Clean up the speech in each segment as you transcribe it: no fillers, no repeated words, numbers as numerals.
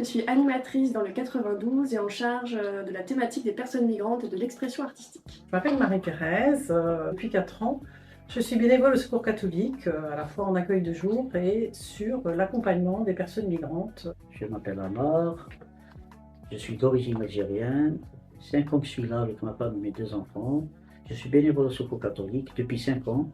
suis animatrice dans le 92 et en charge de la thématique des personnes migrantes et de l'expression artistique. Je m'appelle Marie-Thérèse, depuis 4 ans. Je suis bénévole au Secours catholique, à la fois en accueil de jour et sur l'accompagnement des personnes migrantes. Je m'appelle Amar, je suis d'origine algérienne, 5 ans que je suis là avec ma femme et mes 2 enfants. Je suis bénévole au Secours catholique depuis 5 ans.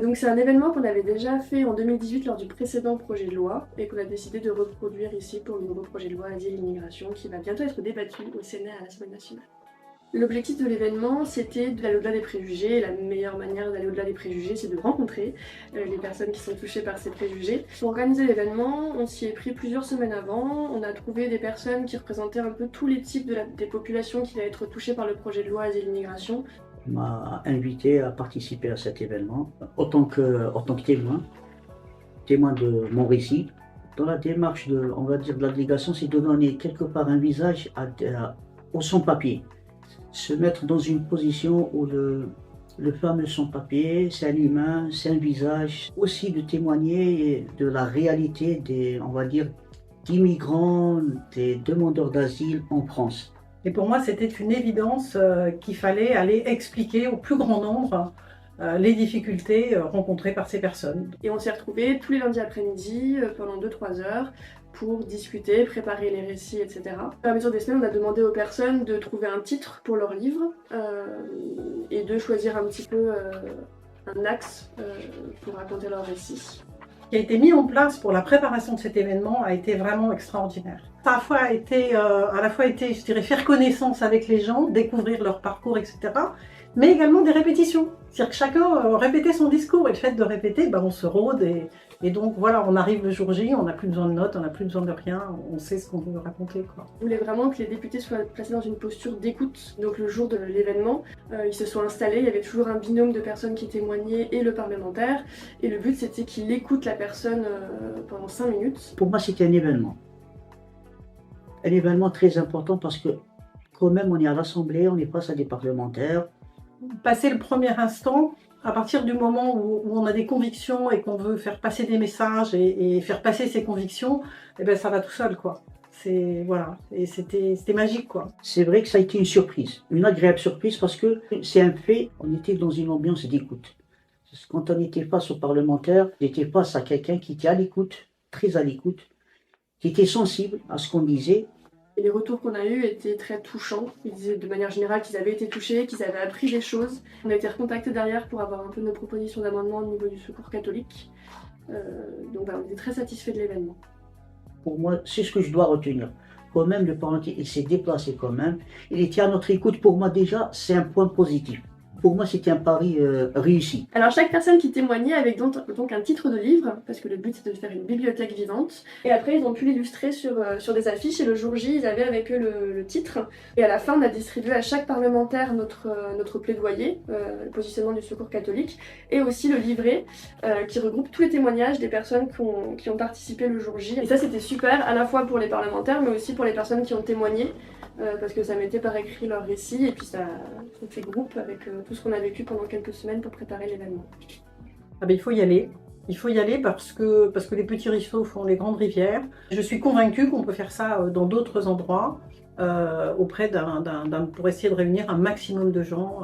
Donc c'est un événement qu'on avait déjà fait en 2018 lors du précédent projet de loi et qu'on a décidé de reproduire ici pour le nouveau projet de loi Asile et Immigration qui va bientôt être débattu au Sénat et à l'Assemblée nationale. L'objectif de l'événement, c'était d'aller au-delà des préjugés. La meilleure manière d'aller au-delà des préjugés, c'est de rencontrer les personnes qui sont touchées par ces préjugés. Pour organiser l'événement, on s'y est pris plusieurs semaines avant. On a trouvé des personnes qui représentaient un peu tous les types des populations qui allaient être touchées par le projet de loi Asile et Immigration. On m'a invité à participer à cet événement en tant que témoin de mon récit. Dans la démarche de la délégation, c'est de donner quelque part un visage au sans-papier. Se mettre dans une position où le fameux sans-papier, c'est un humain, c'est un visage. Aussi de témoigner de la réalité d'immigrants, des demandeurs d'asile en France. Et pour moi, c'était une évidence qu'il fallait aller expliquer au plus grand nombre les difficultés rencontrées par ces personnes. Et on s'est retrouvés tous les lundis après-midi pendant 2-3 heures pour discuter, préparer les récits, etc. À la mesure des semaines, on a demandé aux personnes de trouver un titre pour leur livre et de choisir un petit peu un axe pour raconter leur récit. Ce qui a été mis en place pour la préparation de cet événement a été vraiment extraordinaire. Ça a à la fois été, je dirais, faire connaissance avec les gens, découvrir leur parcours, etc. Mais également des répétitions. C'est-à-dire que chacun répétait son discours et le fait de répéter, on se rôde et donc voilà, on arrive le jour J, on n'a plus besoin de notes, on n'a plus besoin de rien, on sait ce qu'on veut raconter, quoi. On voulait vraiment que les députés soient placés dans une posture d'écoute. Donc le jour de l'événement, ils se sont installés, il y avait toujours un binôme de personnes qui témoignaient et le parlementaire. Et le but c'était qu'il écoute la personne pendant 5 minutes. Pour moi, c'était un événement. Un événement très important parce que quand même on est à l'Assemblée, on est face à des parlementaires. Passer le premier instant, à partir du moment où on a des convictions et qu'on veut faire passer des messages et faire passer ses convictions, ça va tout seul, quoi. Voilà, et c'était magique, quoi. C'est vrai que ça a été une surprise, une agréable surprise parce que c'est un fait, on était dans une ambiance d'écoute. Quand on était face aux parlementaires, on était face à quelqu'un qui était à l'écoute, très à l'écoute, qui était sensible à ce qu'on disait. Et les retours qu'on a eus étaient très touchants. Ils disaient de manière générale qu'ils avaient été touchés, qu'ils avaient appris des choses. On a été recontactés derrière pour avoir un peu nos propositions d'amendement au niveau du Secours catholique. Donc on était très satisfaits de l'événement. Pour moi, c'est ce que je dois retenir. Quand même, le parlementaire, il s'est déplacé quand même. Il était à notre écoute. Pour moi, déjà, c'est un point positif. Pour moi, c'était un pari réussi. Alors chaque personne qui témoignait avait donc un titre de livre, parce que le but c'est de faire une bibliothèque vivante. Et après ils ont pu l'illustrer sur des affiches et le jour J ils avaient avec eux le titre. Et à la fin on a distribué à chaque parlementaire notre plaidoyer, le positionnement du Secours catholique, et aussi le livret qui regroupe tous les témoignages des personnes qui ont participé le jour J. Et ça c'était super, à la fois pour les parlementaires mais aussi pour les personnes qui ont témoigné. Parce que ça mettait par écrit leur récit et puis ça fait groupe avec tout ce qu'on a vécu pendant quelques semaines pour préparer l'événement. Il faut y aller. Il faut y aller parce que les petits ruisseaux font les grandes rivières. Je suis convaincue qu'on peut faire ça dans d'autres endroits pour essayer de réunir un maximum de gens.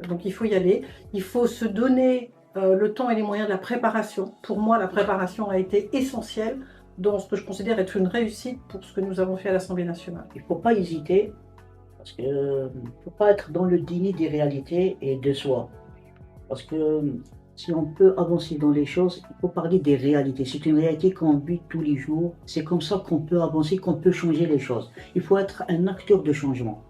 Donc il faut y aller. Il faut se donner le temps et les moyens de la préparation. Pour moi, la préparation a été essentielle dans ce que je considère être une réussite pour ce que nous avons fait à l'Assemblée nationale. Il ne faut pas hésiter, parce qu'il ne faut pas être dans le déni des réalités et de soi. Parce que si on peut avancer dans les choses, il faut parler des réalités. C'est une réalité qu'on vit tous les jours. C'est comme ça qu'on peut avancer, qu'on peut changer les choses. Il faut être un acteur de changement.